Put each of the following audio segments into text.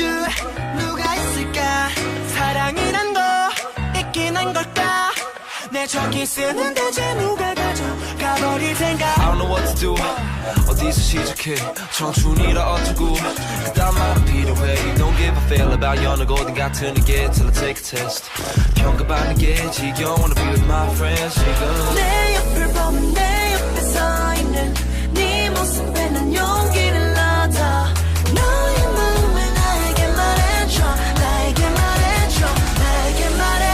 줄 누가 있을까? 사랑이란 거 있긴 한 걸까? 내 저기 쓰는 대체 누가 가져가버릴 생각. I don't know what to do. 어디서 시작해 청춘이라 어쩌고 그딴 말은 필요해. You don't give a fail about 여느 고딩 같은 이게 till I take a test. 평가받는 게 지겨워. Wanna be with my friends 지금. 내 옆을 보면 내 옆에 서 있는 네 모습에 난 용기를 얻어. 너의 마음을 나에게 말해줘. 나에게 말해줘. 나에게 말해.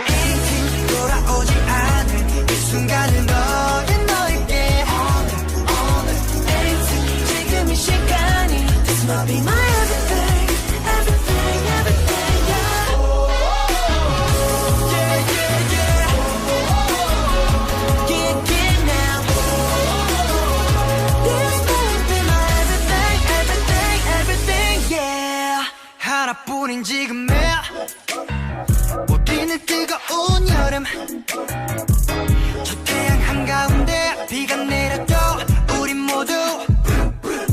Anything 돌아오지 않을 이 순간은 너에게 Anything 지금 이 시간이 This might be my everything Everything everything yeah. Yeah yeah yeah Yeah yeah now This might be my everything Everything everything yeah. 하나뿐인 지금의 우리는 뜨거운 여름 저 태양 한가운데 비가 내려도 우린 모두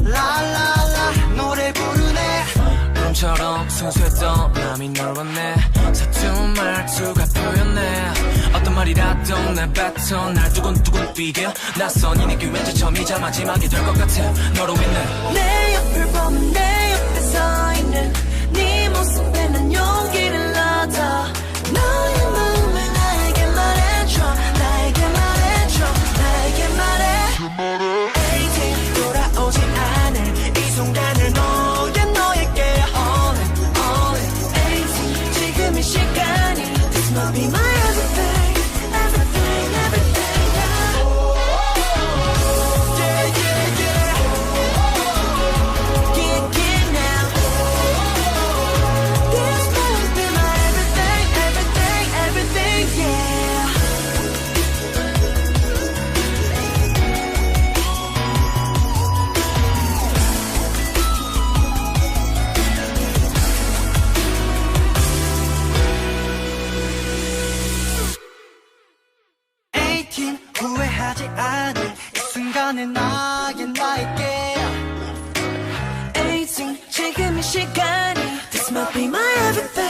라라라 노래 부르네. 구름처럼 순수했던 마음이 널 원해. 서툰 말투가 표현해. 어떤 말이라도 날 뱉어 날 두근두근 뛰게. 낯선 이 느낌 왠지 처음이자 마지막이 될 것 같아. 너로 인해 내 옆을 보면 내 옆에 서 있는 네 모습에 난 용기를 얻어. 너의 마음을 나에게 말해줘. 나에게 말해줘. 나에게 말해. Anything 돌아오지 않을 이 순간을 너에게 all in Anything 지금 이 시간이 This might be my everything Everything everything yeah. Yeah yeah yeah Yeah yeah now This might be my everything Everything everything yeah. Anything 후회하지 않을 이 순간을 나에게 Anything 지금 이 시간이 This might be my everything